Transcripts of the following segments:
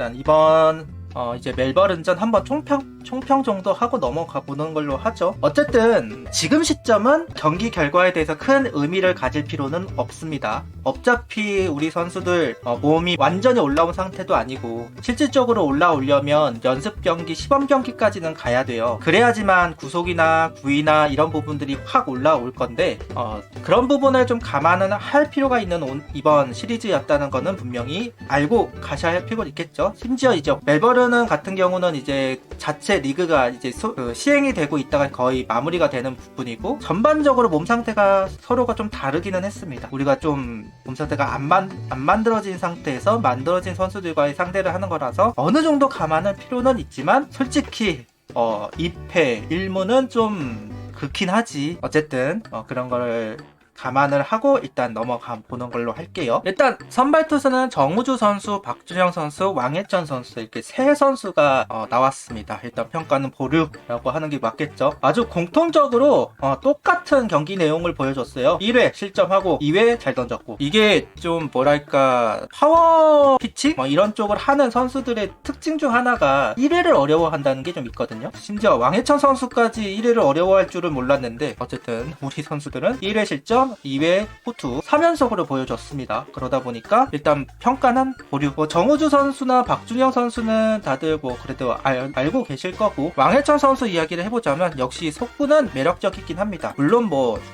일단 이번 이제 멜버른전 한번 총평 정도 하고 넘어가 보는 걸로 하죠. 어쨌든 지금 시점은 경기 결과에 대해서 큰 의미를 가질 필요는 없습니다. 어차피 우리 선수들 몸이 완전히 올라온 상태도 아니고 실질적으로 올라오려면 연습 경기, 시범 경기까지는 가야 돼요. 그래야지만 구속이나 구위나 이런 부분들이 확 올라올 건데 그런 부분을 좀 감안은 할 필요가 있는 이번 시리즈였다는 거는 분명히 알고 가셔야 할 필요가 있겠죠. 심지어 이제 멜버른 같은 경우는 이제 자체 리그가 이제 시행이 되고 있다가 거의 마무리가 되는 부분이고, 전반적으로 몸 상태가 서로가 좀 다르기는 했습니다. 우리가 좀 몸 상태가 안 만들어진 상태에서 만들어진 선수들과의 상대를 하는 거라서 어느 정도 감안할 필요는 있지만, 솔직히 2패 1무는 좀 그렇긴 하지. 어쨌든 그런 거를 감안을 하고 일단 넘어가 보는 걸로 할게요. 일단 선발 투수는 정우주 선수, 박준영 선수, 왕해천 선수 이렇게 세 선수가 나왔습니다. 일단 평가는 보류라고 하는 게 맞겠죠. 아주 공통적으로 똑같은 경기 내용을 보여줬어요. 1회 실점하고 2회 잘 던졌고, 이게 좀 뭐랄까 파워 피칭? 이런 쪽을 하는 선수들의 특징 중 하나가 1회를 어려워한다는 게 좀 있거든요. 심지어 왕해천 선수까지 1회를 어려워할 줄은 몰랐는데, 어쨌든 우리 선수들은 1회 실점, 2회 호투 3연속으로 보여줬습니다. 그러다 보니까 일단 평가는 보류. 정우주 선수나 박준영 선수는 다들 그래도 알고 계실 거고, 왕해천 선수 이야기를 해보자면 역시 속구는 매력적이긴 합니다. 물론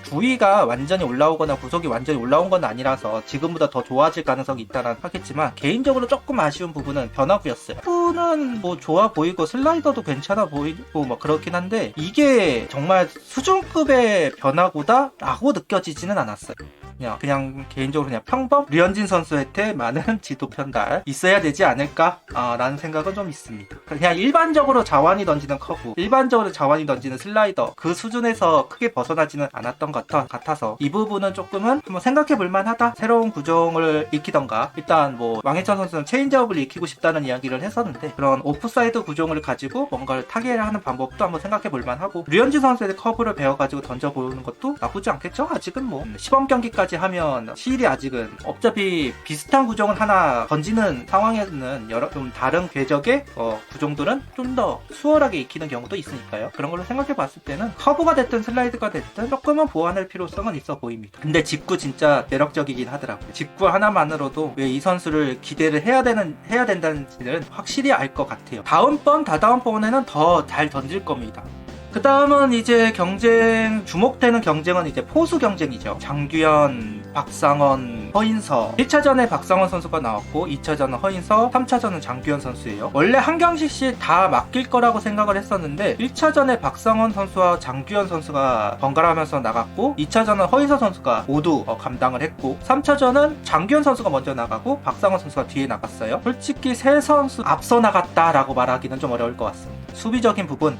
구위가 완전히 올라오거나 구속이 완전히 올라온 건 아니라서 지금보다 더 좋아질 가능성이 있다는 하겠지만, 개인적으로 조금 아쉬운 부분은 변화구였어요. 속구는 좋아 보이고 슬라이더도 괜찮아 보이고 그렇긴 한데, 이게 정말 수준급의 변화구다 라고 느껴지지는 않았어요. 그냥 개인적으로 그냥 평범 류현진 선수한테 많은 지도 편달 있어야 되지 않을까 라는 생각은 좀 있습니다. 그냥 일반적으로 자완이 던지는 커브, 일반적으로 자완이 던지는 슬라이더, 그 수준에서 크게 벗어나지는 않았던 것 같아서 이 부분은 조금은 한번 생각해 볼 만하다. 새로운 구종을 익히던가, 일단 왕해천 선수는 체인지업을 익히고 싶다는 이야기를 했었는데, 그런 오프사이드 구종을 가지고 뭔가를 타겟을 하는 방법도 한번 생각해 볼 만하고, 류현진 선수의 커브를 배워가지고 던져보는 것도 나쁘지 않겠죠. 아직은 시범 경기까지 하면 시일이 아직은, 어차피 비슷한 구종을 하나 던지는 상황에는 좀 다른 궤적의 구종들은 좀 더 수월하게 익히는 경우도 있으니까요. 그런 걸로 생각해 봤을 때는 커브가 됐든 슬라이드가 됐든 조금은 보완할 필요성은 있어 보입니다. 근데 직구 진짜 매력적이긴 하더라고요. 직구 하나만으로도 왜 이 선수를 기대를 해야 된다는지는 확실히 알 것 같아요. 다다음번에는 더 잘 던질 겁니다. 그 다음은 이제 주목되는 경쟁은 이제 포수 경쟁이죠. 장규현, 박상원, 허인서. 1차전에 박상원 선수가 나왔고, 2차전은 허인서, 3차전은 장규현 선수예요. 원래 한 경기씩 다 맡길 거라고 생각을 했었는데, 1차전에 박상원 선수와 장규현 선수가 번갈아가면서 나갔고, 2차전은 허인서 선수가 모두 감당을 했고, 3차전은 장규현 선수가 먼저 나가고 박상원 선수가 뒤에 나갔어요. 솔직히 세 선수 앞서 나갔다라고 말하기는 좀 어려울 것 같습니다. 수비적인 부분,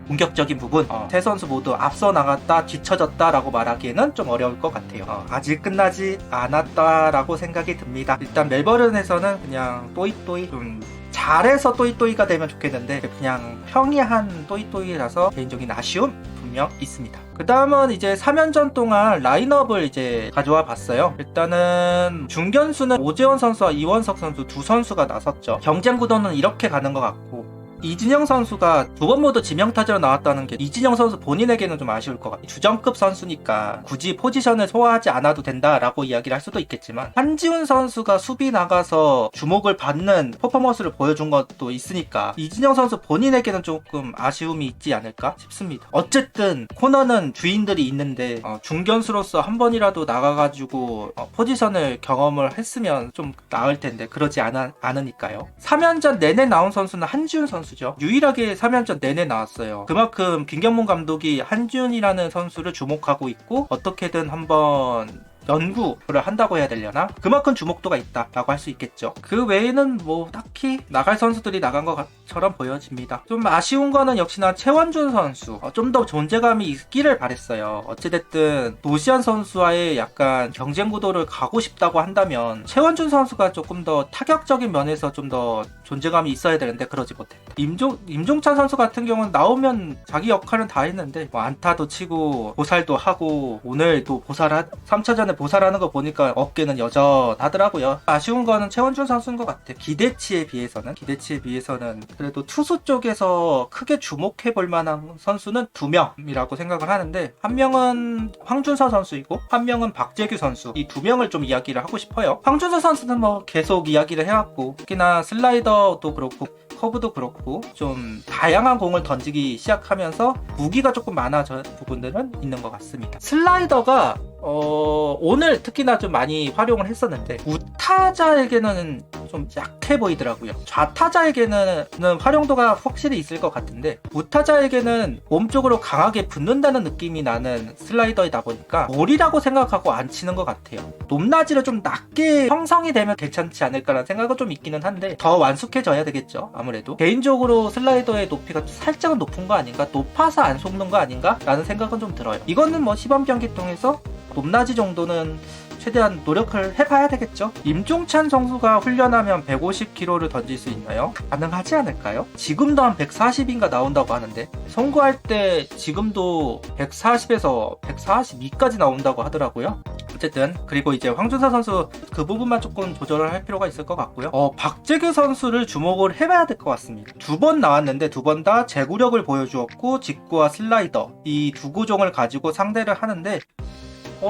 공격적인 부분, 세 선수 모두 앞서 나갔다, 뒤처졌다 라고 말하기에는 좀 어려울 것 같아요. 아직 끝나지 않았다라고 생각이 듭니다. 일단 멜버른에서는 그냥 또이또이, 좀 잘해서 또이또이가 되면 좋겠는데 그냥 평이한 또이또이라서 개인적인 아쉬움 분명 있습니다. 그 다음은 이제 3연전 동안 라인업을 이제 가져와 봤어요. 일단은 중견수는 오재원 선수와 이원석 선수 두 선수가 나섰죠. 경쟁 구도는 이렇게 가는 것 같고, 이진영 선수가 두 번 모두 지명타자로 나왔다는 게 이진영 선수 본인에게는 좀 아쉬울 것 같아요. 주전급 선수니까 굳이 포지션을 소화하지 않아도 된다라고 이야기를 할 수도 있겠지만, 한지훈 선수가 수비 나가서 주목을 받는 퍼포먼스를 보여준 것도 있으니까 이진영 선수 본인에게는 조금 아쉬움이 있지 않을까 싶습니다. 어쨌든 코너는 주인들이 있는데 중견수로서 한 번이라도 나가가지고 포지션을 경험을 했으면 좀 나을 텐데 그러지 않으니까요. 3연전 내내 나온 선수는 한지훈 선수, 유일하게 3연전 내내 나왔어요. 그만큼 김경문 감독이 한지훈이라는 선수를 주목하고 있고, 어떻게든 한번 연구를 한다고 해야 되려나? 그만큼 주목도가 있다라고 할 수 있겠죠. 그 외에는 딱히 나갈 선수들이 나간 것처럼 보여집니다. 좀 아쉬운 거는 역시나 최원준 선수, 좀 더 존재감이 있기를 바랬어요. 어찌됐든 노시안 선수와의 약간 경쟁 구도를 가고 싶다고 한다면 최원준 선수가 조금 더 타격적인 면에서 좀 더 존재감이 있어야 되는데 그러지 못했다. 임종찬 선수 같은 경우는 나오면 자기 역할은 다 했는데 안타도 치고 보살도 하고, 오늘 또 3차전에 도살하는 거 보니까 어깨는 여전하더라고요. 아쉬운 거는 최원준 선수인 것 같아요. 기대치에 비해서는 그래도 투수 쪽에서 크게 주목해볼 만한 선수는 2명이라고 생각을 하는데, 한 명은 황준서 선수이고 한 명은 박재규 선수. 이 2명을 좀 이야기를 하고 싶어요. 황준서 선수는 뭐 계속 이야기를 해왔고, 특히나 슬라이더도 그렇고 커브도 그렇고 좀 다양한 공을 던지기 시작하면서 무기가 조금 많아진 부분들은 있는 것 같습니다. 슬라이더가 오늘 특히나 좀 많이 활용을 했었는데 우타자에게는 좀 약해 보이더라고요. 좌타자에게는 활용도가 확실히 있을 것 같은데 우타자에게는 몸쪽으로 강하게 붙는다는 느낌이 나는 슬라이더이다 보니까 볼이라고 생각하고 안 치는 것 같아요. 높낮이를 좀 낮게 형성이 되면 괜찮지 않을까라는 생각은 좀 있기는 한데 더 완숙해져야 되겠죠. 아무래도 개인적으로 슬라이더의 높이가 살짝은 높은 거 아닌가, 높아서 안 속는 거 아닌가 라는 생각은 좀 들어요. 이거는 뭐 시범 경기 통해서 높낮이 정도는 최대한 노력을 해봐야 되겠죠. 임종찬 선수가 훈련하면 150km를 던질 수 있나요? 가능하지 않을까요? 지금도 한 140인가 나온다고 하는데 선구할 때 지금도 140에서 142까지 나온다고 하더라고요. 어쨌든 그리고 이제 황준서 선수 그 부분만 조금 조절을 할 필요가 있을 것 같고요. 박재규 선수를 주목을 해봐야 될 것 같습니다. 2번 나왔는데 2번 다 제구력을 보여주었고 직구와 슬라이더 이 두 구종을 가지고 상대를 하는데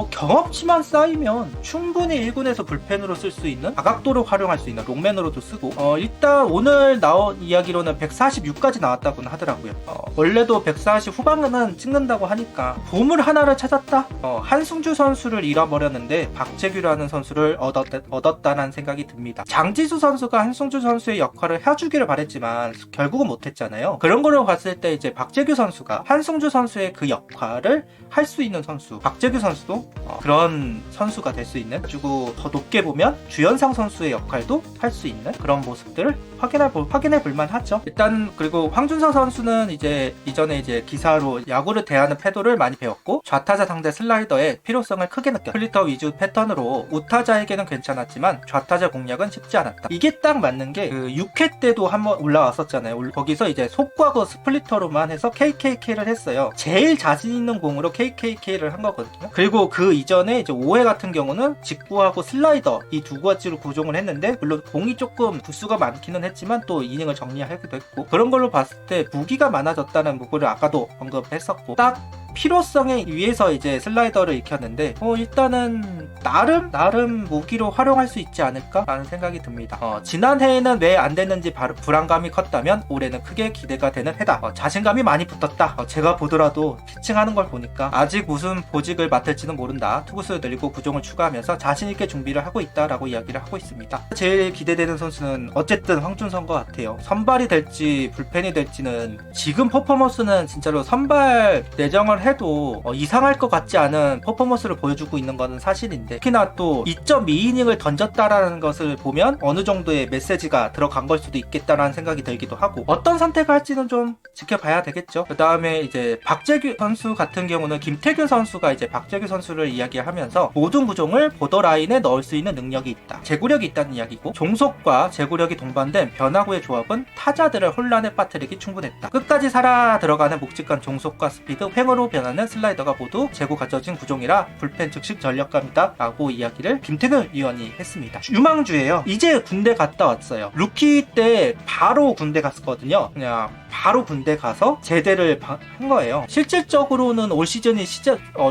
경험치만 쌓이면 충분히 1군에서 불펜으로 쓸 수 있는, 다각도로 활용할 수 있는 롱맨으로도 쓰고 일단 오늘 나온 이야기로는 146까지 나왔다고는 하더라고요. 원래도 140 후반은 찍는다고 하니까 보물 하나를 찾았다? 한승주 선수를 잃어버렸는데 박재규라는 선수를 얻었다는 생각이 듭니다. 장지수 선수가 한승주 선수의 역할을 해주기를 바랬지만 결국은 못했잖아요. 그런 걸로 봤을 때 이제 박재규 선수가 한승주 선수의 그 역할을 할 수 있는 선수, 박재규 선수도 그런 선수가 될 수 있는, 그리고 더 높게 보면 주현상 선수의 역할도 할 수 있는 그런 모습들을 확인해 볼 만하죠. 일단 그리고 황준서 선수는 이전에 기사로 야구를 대하는 태도를 많이 배웠고 좌타자 상대 슬라이더의 필요성을 크게 느꼈다. 플리터 위주 패턴으로 우타자에게는 괜찮았지만 좌타자 공략은 쉽지 않았다. 이게 딱 맞는 게 그 6회 때도 한번 올라왔었잖아요. 거기서 이제 속과고 스플리터로만 해서 KKK를 했어요. 제일 자신 있는 공으로 KKK를 한 거거든요. 그리고 그 이전에 이제 5회 같은 경우는 직구하고 슬라이더 이 두 가지로 구종을 했는데, 물론 공이 조금 부수가 많기는 했지만 또 이닝을 정리하기도 했고, 그런 걸로 봤을 때 무기가 많아졌다는 부분을 아까도 언급했었고, 딱 필요성에 의해서 이제 슬라이더를 익혔는데 일단은 나름 무기로 활용할 수 있지 않을까라는 생각이 듭니다. 지난해에는 왜 안 됐는지 불안감이 컸다면 올해는 크게 기대가 되는 해다. 자신감이 많이 붙었다. 제가 보더라도 피칭하는 걸 보니까 아직 무슨 보직을 맡을지는 모른다. 투구수를 늘리고 구종을 추가하면서 자신있게 준비를 하고 있다라고 이야기를 하고 있습니다. 제일 기대되는 선수는 어쨌든 황준서인 것 같아요. 선발이 될지 불펜이 될지는, 지금 퍼포먼스는 진짜로 선발 내정을 해도 이상할 것 같지 않은 퍼포먼스를 보여주고 있는 것은 사실인데, 특히나 또 2.2이닝을 던졌다라는 것을 보면 어느 정도의 메시지가 들어간 걸 수도 있겠다라는 생각이 들기도 하고, 어떤 선택을 할지는 좀 지켜봐야 되겠죠. 그 다음에 이제 박재규 선수 같은 경우는 김태균 선수가 이제 박재규 선수를 이야기하면서 모든 구종을 보더라인에 넣을 수 있는 능력이 있다, 제구력이 있다는 이야기고, 종속과 제구력이 동반된 변화구의 조합은 타자들을 혼란에 빠뜨리기 충분했다. 끝까지 살아 들어가는 묵직한 종속과 스피드, 횡으로 변하는 슬라이더가 모두 재고 갖춰진 구종이라 불펜 즉시 전력감이다 라고 이야기를 김태균 위원이 했습니다. 유망주예요. 이제 군대 갔다 왔어요. 루키 때 바로 군대 갔었거든요. 그냥 바로 군대 가서 제대를 한 거예요. 실질적으로는 올 시즌이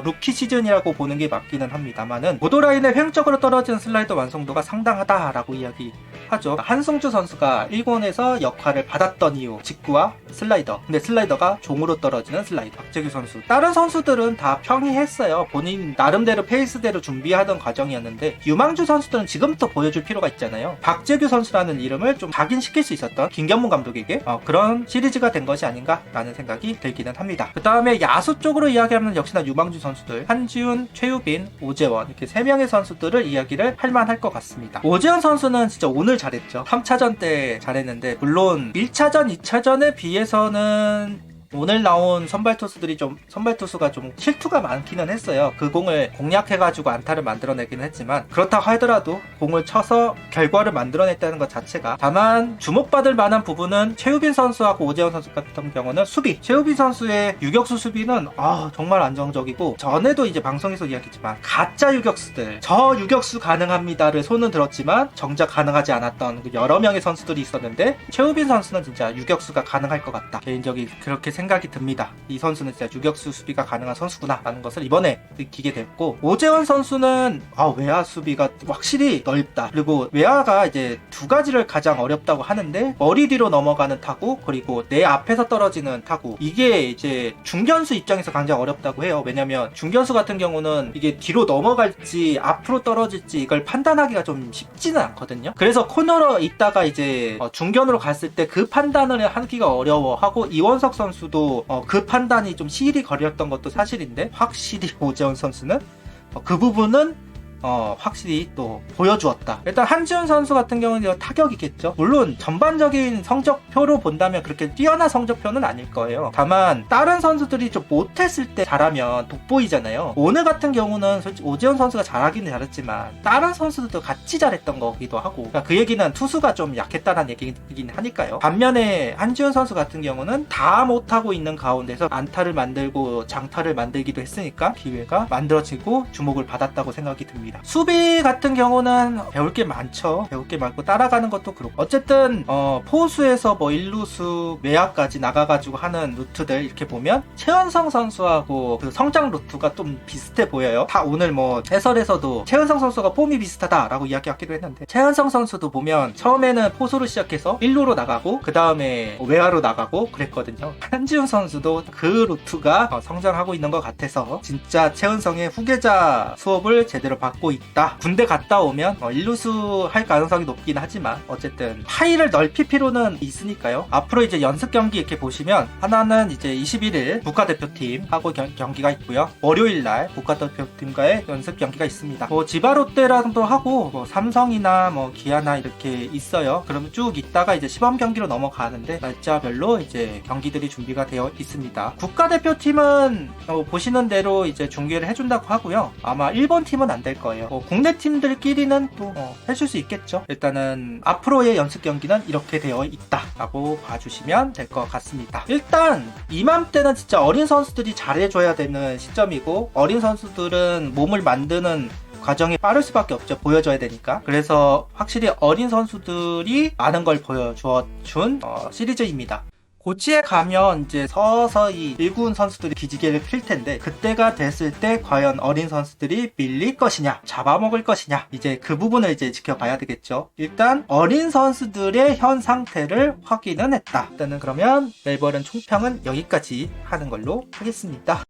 루키 시즌이라고 보는 게 맞기는 합니다만은 보더라인의 횡적으로 떨어지는 슬라이더 완성도가 상당하다라고 이야기하죠. 한승주 선수가 1군에서 역할을 받았던 이유, 직구와 슬라이더. 근데 슬라이더가 종으로 떨어지는 슬라이더. 박재규 선수, 다른 선수들은 다 평이했어요. 본인 나름대로 페이스대로 준비하던 과정이었는데, 유망주 선수들은 지금부터 보여줄 필요가 있잖아요. 박재규 선수라는 이름을 좀 각인시킬 수 있었던 김경문 감독에게 그런 시리즈가 된 것이 아닌가라는 생각이 들기는 합니다. 그 다음에 야수 쪽으로 이야기하면 역시나 유망주 선수들, 한지훈, 최유빈, 오재원, 이렇게 3명의 선수들을 이야기를 할 만할 것 같습니다. 오재원 선수는 진짜 오늘 잘했죠. 3차전 때 잘했는데, 물론 1차전, 2차전에 비해서는 오늘 나온 선발 투수가 좀 실투가 많기는 했어요. 그 공을 공략해가지고 안타를 만들어내기는 했지만, 그렇다 하더라도 공을 쳐서 결과를 만들어냈다는 것 자체가. 다만 주목받을 만한 부분은 최우빈 선수하고 오재원 선수 같은 경우는 수비. 최우빈 선수의 유격수 수비는 정말 안정적이고, 전에도 이제 방송에서 이야기했지만 가짜 유격수들, 저 유격수 가능합니다를 손은 들었지만 정작 가능하지 않았던 여러 명의 선수들이 있었는데, 최우빈 선수는 진짜 유격수가 가능할 것 같다, 개인적인 그렇게 생각이 듭니다. 이 선수는 진짜 유격수 수비가 가능한 선수구나 라는 것을 이번에 느끼게 됐고, 오재원 선수는 외야 수비가 확실히 넓다. 그리고 외야가 이제 두 가지를 가장 어렵다고 하는데, 머리 뒤로 넘어가는 타구, 그리고 내 앞에서 떨어지는 타구. 이게 이제 중견수 입장에서 가장 어렵다고 해요. 왜냐면 중견수 같은 경우는 이게 뒤로 넘어갈지 앞으로 떨어질지 이걸 판단하기가 좀 쉽지는 않거든요. 그래서 코너로 있다가 이제 중견으로 갔을 때 그 판단을 하기가 어려워하고, 이원석 선수도 그 판단이 좀 시일이 걸렸던 것도 사실인데, 확실히 오재원 선수는 그 부분은 확실히 또 보여주었다. 일단 한지훈 선수 같은 경우는 타격이겠죠. 물론 전반적인 성적표로 본다면 그렇게 뛰어난 성적표는 아닐 거예요. 다만 다른 선수들이 좀 못했을 때 잘하면 돋보이잖아요. 오늘 같은 경우는 솔직히 오재원 선수가 잘하기는 잘했지만 다른 선수들도 같이 잘했던 거기도 하고, 그러니까 그 얘기는 투수가 좀 약했다는 얘기긴 하니까요. 반면에 한지훈 선수 같은 경우는 다 못하고 있는 가운데서 안타를 만들고 장타를 만들기도 했으니까 기회가 만들어지고 주목을 받았다고 생각이 듭니다. 수비 같은 경우는 배울 게 많죠. 배울 게 많고 따라가는 것도 그렇고, 어쨌든 포수에서 뭐 1루수 외야까지 나가가지고 하는 루트들 이렇게 보면 최은성 선수하고 그 성장 루트가 좀 비슷해 보여요. 다 오늘 뭐 해설에서도 최은성 선수가 폼이 비슷하다라고 이야기하기도 했는데, 최은성 선수도 보면 처음에는 포수로 시작해서 1루로 나가고 그 다음에 외야로 나가고 그랬거든요. 한지훈 선수도 그 루트가 성장하고 있는 것 같아서 진짜 최은성의 후계자 수업을 제대로 받고 있다. 군대 갔다 오면 1루수 할 가능성이 높긴 하지만 어쨌든 파일을 넓힐 필요는 있으니까요. 앞으로 이제 연습 경기 이렇게 보시면, 하나는 이제 21일 국가대표팀하고 경기가 있고요. 월요일날 국가대표팀과의 연습 경기가 있습니다. 뭐 지바롯데랑도 하고 뭐 삼성이나 뭐 기아나 이렇게 있어요. 그러면 쭉 있다가 이제 시범 경기로 넘어가는데, 날짜별로 이제 경기들이 준비가 되어 있습니다. 국가대표팀은 보시는 대로 이제 중계를 해준다고 하고요. 아마 일본 팀은 안 될 거예요. 국내 팀들끼리는 또 해줄 수 있겠죠. 일단은 앞으로의 연습 경기는 이렇게 되어 있다라고 봐주시면 될 것 같습니다. 일단 이맘때는 진짜 어린 선수들이 잘해줘야 되는 시점이고, 어린 선수들은 몸을 만드는 과정이 빠를 수밖에 없죠. 보여줘야 되니까. 그래서 확실히 어린 선수들이 많은 걸 보여준 시리즈입니다. 고치에 가면 이제 서서히 1군 선수들이 기지개를 필 텐데, 그때가 됐을 때 과연 어린 선수들이 밀릴 것이냐, 잡아먹을 것이냐, 이제 그 부분을 이제 지켜봐야 되겠죠. 일단 어린 선수들의 현 상태를 확인은 했다. 일단은 그러면 멜버른 총평은 여기까지 하는 걸로 하겠습니다.